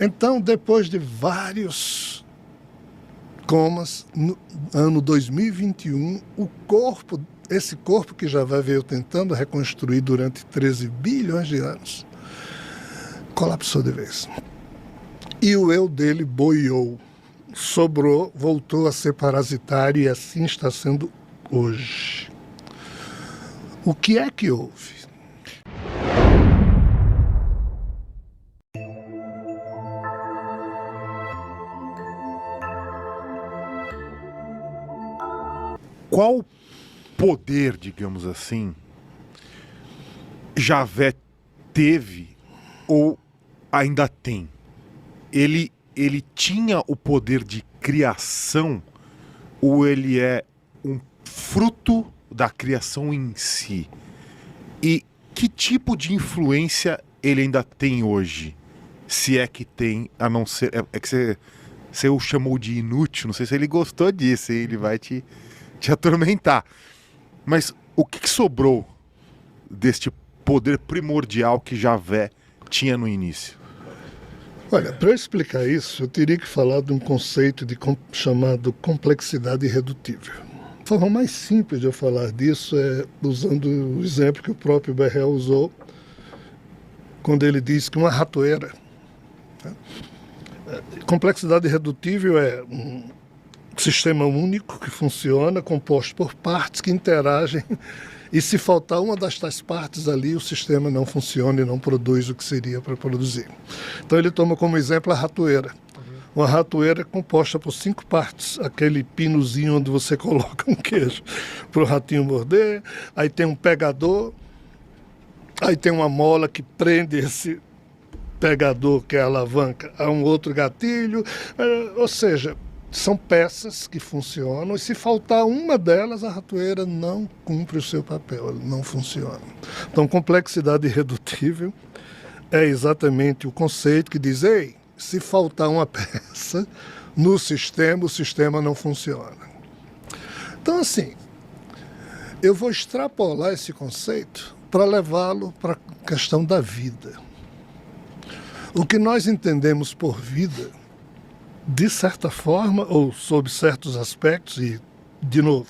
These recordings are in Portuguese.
Então, depois de vários comas, no ano 2021, esse corpo que Javé veio tentando reconstruir durante 13 bilhões de anos, colapsou de vez. E o eu dele boiou, sobrou, voltou a ser parasitário e assim está sendo hoje. O que é que houve? Qual poder, digamos assim, Javé teve ou ainda tem? Ele tinha o poder de criação ou ele é um fruto da criação em si? E que tipo de influência ele ainda tem hoje? Se é que tem, a não ser... É que você o chamou de inútil, não sei se ele gostou disso, hein? Ele vai te atormentar. Mas o que sobrou deste poder primordial que Javé tinha no início? Olha, para eu explicar isso, eu teria que falar de um conceito chamado complexidade irredutível. A forma mais simples de eu falar disso é usando o exemplo que o próprio Berrel usou quando ele diz que uma ratoeira... Complexidade irredutível é um sistema único que funciona, composto por partes que interagem, e se faltar uma das tais partes ali, o sistema não funciona e não produz o que seria para produzir. Então ele toma como exemplo a ratoeira. Uma ratoeira composta por 5 partes, aquele pinozinho onde você coloca um queijo para o ratinho morder, aí tem um pegador, aí tem uma mola que prende esse pegador, que é a alavanca, a um outro gatilho, ou seja, são peças que funcionam e se faltar uma delas, a ratoeira não cumpre o seu papel, ela não funciona. Então, complexidade irredutível é exatamente o conceito que diz, ei, se faltar uma peça no sistema, o sistema não funciona. Então, assim, eu vou extrapolar esse conceito para levá-lo para a questão da vida. O que nós entendemos por vida, de certa forma, ou sob certos aspectos, e, de novo,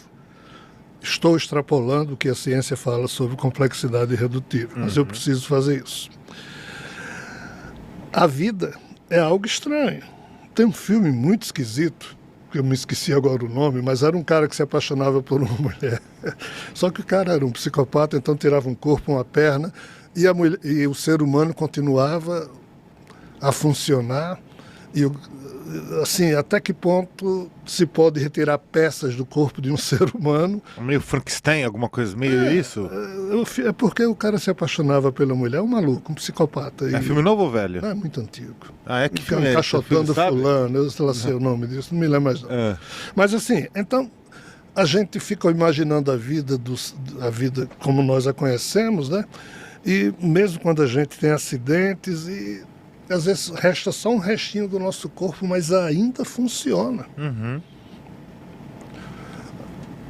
estou extrapolando o que a ciência fala sobre complexidade irredutível, mas eu preciso fazer isso. A vida é algo estranho. Tem um filme muito esquisito, que eu me esqueci agora o nome, mas era um cara que se apaixonava por uma mulher. Só que o cara era um psicopata, então tirava um corpo, uma perna, e o ser humano continuava a funcionar. E assim, até que ponto se pode retirar peças do corpo de um ser humano? Meio Frankenstein, alguma coisa meio isso? É porque o cara se apaixonava pela mulher, um maluco, um psicopata. É filme novo ou velho? É muito antigo. Ah, é que filme é? Encaixotando fulano, eu sei o nome disso, não me lembro mais não. Mas assim, então a gente fica imaginando a vida como nós a conhecemos, né? E mesmo quando a gente tem acidentes e às vezes resta só um restinho do nosso corpo, mas ainda funciona.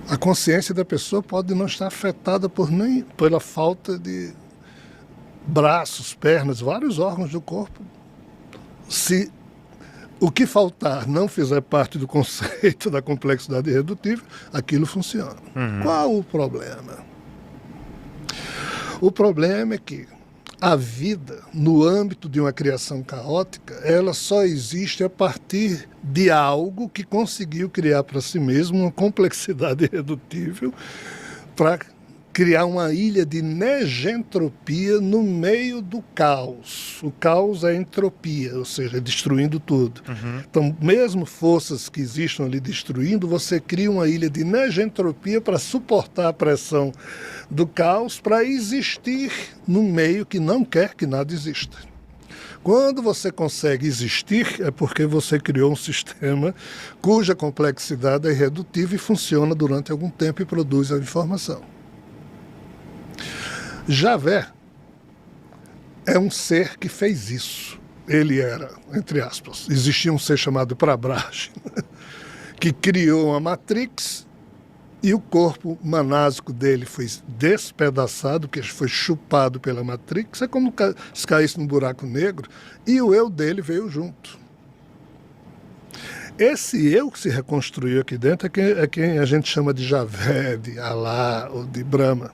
A consciência da pessoa pode não estar afetada nem pela falta de braços, pernas, vários órgãos do corpo. Se o que faltar não fizer parte do conceito da complexidade irredutível, aquilo funciona. Qual o problema? O problema é que a vida, no âmbito de uma criação caótica, ela só existe a partir de algo que conseguiu criar para si mesmo uma complexidade irredutível para criar uma ilha de negentropia no meio do caos. O caos é entropia, ou seja, destruindo tudo. Então, mesmo forças que existam ali destruindo, você cria uma ilha de negentropia para suportar a pressão do caos, para existir num meio que não quer que nada exista. Quando você consegue existir, é porque você criou um sistema cuja complexidade é irredutível e funciona durante algum tempo e produz a informação. Javé é um ser que fez isso. Ele era, entre aspas, existia um ser chamado Prabraj, que criou uma Matrix E o corpo manásico dele foi despedaçado, que foi chupado pela Matrix, é como se caísse num buraco negro, e o eu dele veio junto. Esse eu que se reconstruiu aqui dentro é quem a gente chama de Javé, de Alá ou de Brahma.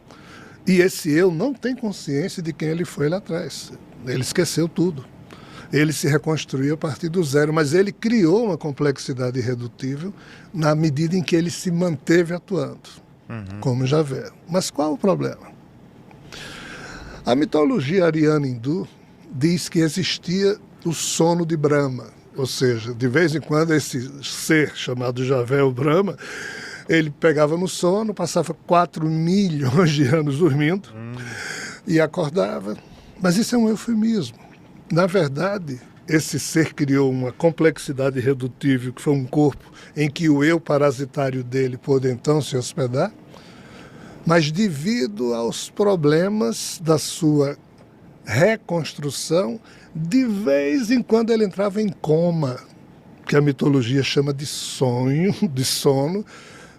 E esse eu não tem consciência de quem ele foi lá atrás. Ele esqueceu tudo. Ele se reconstruiu a partir do zero, mas ele criou uma complexidade irredutível na medida em que ele se manteve atuando, como Javé. Mas qual o problema? A mitologia ariana hindu diz que existia o sono de Brahma, ou seja, de vez em quando esse ser chamado Javé ou Brahma, ele pegava no sono, passava 4 milhões de anos dormindo e acordava. Mas isso é um eufemismo. Na verdade, esse ser criou uma complexidade irredutível, que foi um corpo em que o eu parasitário dele pôde então se hospedar, mas devido aos problemas da sua reconstrução, de vez em quando ele entrava em coma, que a mitologia chama de sonho, de sono,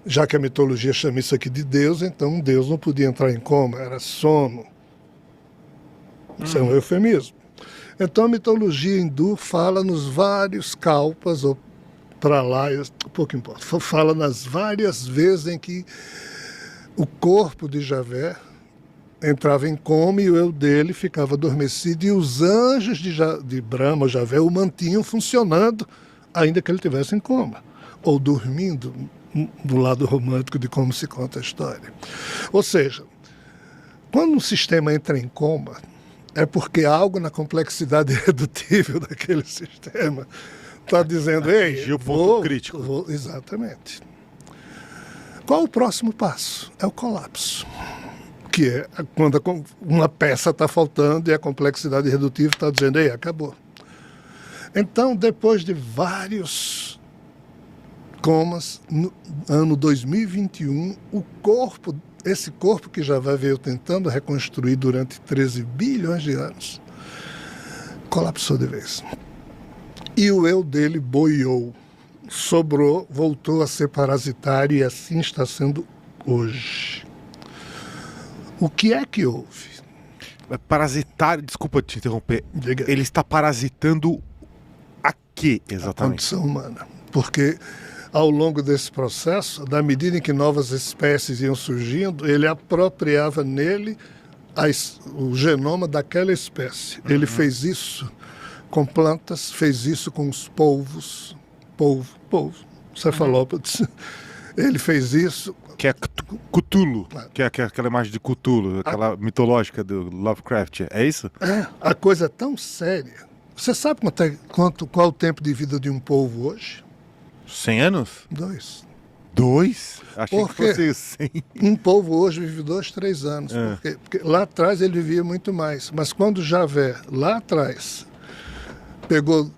já que a mitologia chama isso aqui de Deus, então Deus não podia entrar em coma, era sono. Isso é um eufemismo. Então a mitologia hindu fala nos vários kalpas, ou para lá, pouco importa, fala nas várias vezes em que o corpo de Javé entrava em coma e o eu dele ficava adormecido, e os anjos de Brahma, Javé, o mantinham funcionando, ainda que ele estivesse em coma, ou dormindo, do lado romântico de como se conta a história. Ou seja, quando um sistema entra em coma, é porque algo na complexidade irredutível daquele sistema está dizendo, ei, atingiu o ponto crítico. Exatamente. Qual o próximo passo? É o colapso, que é quando uma peça está faltando e a complexidade irredutível está dizendo, ei, acabou. Então, depois de vários comas, no ano 2021, esse corpo que Javé veio tentando reconstruir durante 13 bilhões de anos, colapsou de vez. E o eu dele boiou, sobrou, voltou a ser parasitário, e assim está sendo hoje. O que é que houve? Parasitário, desculpa te interromper, Diga. ele está parasitando a quê exatamente? A condição humana. Porque ao longo desse processo, na medida em que novas espécies iam surgindo, ele apropriava nele o genoma daquela espécie. Ele fez isso com plantas, fez isso com os polvos, cefalópodes. Ele fez isso... Que é Cthulhu, que é aquela imagem de Cthulhu, aquela mitológica do Lovecraft, é isso? É, a coisa é tão séria. Você sabe qual o tempo de vida de um polvo hoje? 100 anos? 2. 2? Achei Por que quê? fosse 100. Um polvo hoje vive 2, 3 anos. Porque lá atrás ele vivia muito mais. Mas quando Javé, lá atrás, pegou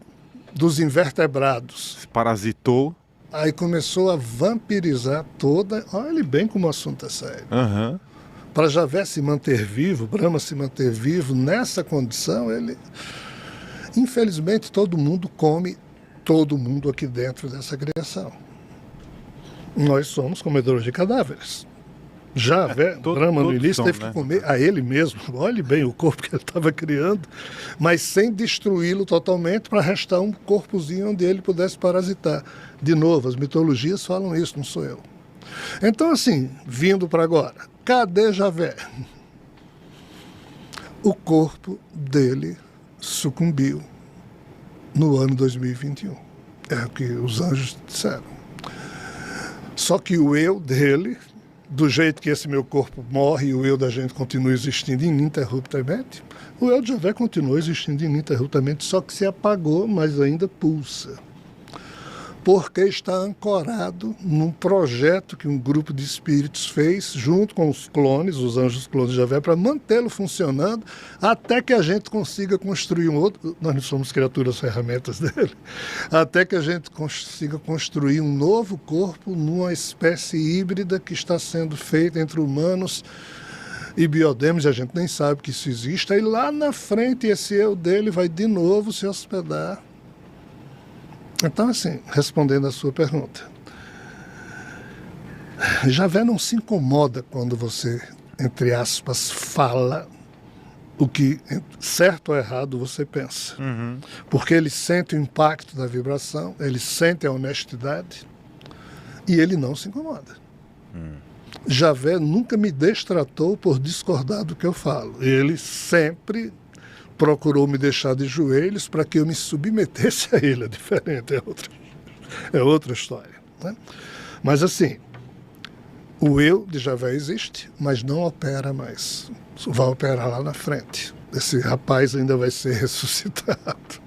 dos invertebrados, Se parasitou. aí começou a vampirizar toda... Olhe bem como o assunto é sério. Aham. Para Javé se manter vivo, Brahma se manter vivo, nessa condição, ele... Infelizmente, todo mundo come todo mundo aqui dentro dessa criação. Nós somos comedores de cadáveres. Javé, Brahma no início teve que comer a ele mesmo. Olhe bem o corpo que ele estava criando, mas sem destruí-lo totalmente, para restar um corpozinho onde ele pudesse parasitar. De novo, as mitologias falam isso, não sou eu. Então, assim, vindo para agora, cadê Javé? O corpo dele sucumbiu no ano 2021. É o que os anjos disseram. Só que o eu dele, do jeito que esse meu corpo morre e o eu da gente continua existindo ininterruptamente, o eu de Javé continua existindo ininterruptamente, só que se apagou, mas ainda pulsa. Porque está ancorado num projeto que um grupo de espíritos fez, junto com os clones, os anjos clones de Javé, para mantê-lo funcionando, até que a gente consiga construir um outro... Nós não somos criaturas, ferramentas dele. Até que a gente consiga construir um novo corpo numa espécie híbrida que está sendo feita entre humanos e biodemos, e a gente nem sabe que isso existe. Aí lá na frente, esse eu dele vai de novo se hospedar. Então, assim, respondendo à sua pergunta, Javé não se incomoda quando você, entre aspas, fala o que, certo ou errado, você pensa. Porque ele sente o impacto da vibração, ele sente a honestidade e ele não se incomoda. Javé nunca me destratou por discordar do que eu falo. Ele sempre procurou me deixar de joelhos para que eu me submetesse a ele. É diferente, é outra história, né? Mas assim, o eu de Javé existe, mas não opera mais. Vai operar lá na frente. Esse rapaz ainda vai ser ressuscitado.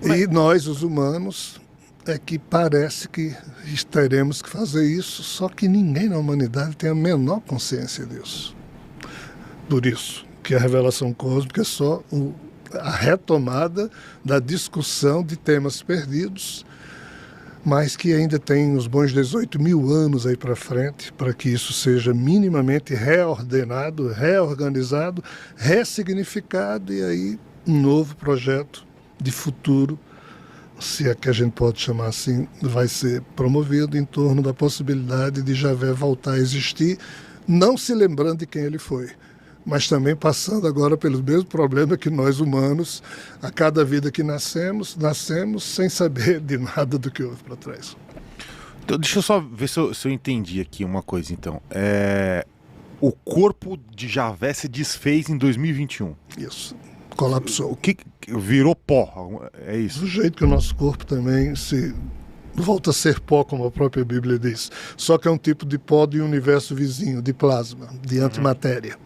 E nós, os humanos, é que parece que teremos que fazer isso, só que ninguém na humanidade tem a menor consciência disso. Por isso que a revelação cósmica é só a retomada da discussão de temas perdidos, mas que ainda tem uns bons 18 mil anos aí para frente, para que isso seja minimamente reordenado, reorganizado, ressignificado, e aí um novo projeto de futuro, se é que a gente pode chamar assim, vai ser promovido em torno da possibilidade de Javé voltar a existir, não se lembrando de quem ele foi, mas também passando agora pelo mesmo problema que nós humanos, a cada vida que nascemos sem saber de nada do que houve para trás. Então, deixa eu só ver se eu entendi aqui uma coisa, então. O corpo de Javé se desfez em 2021. Isso. Colapsou. O que virou pó? É isso? Do jeito que o nosso corpo também se volta a ser pó, como a própria Bíblia diz. Só que é um tipo de pó de um universo vizinho, de plasma, de antimatéria.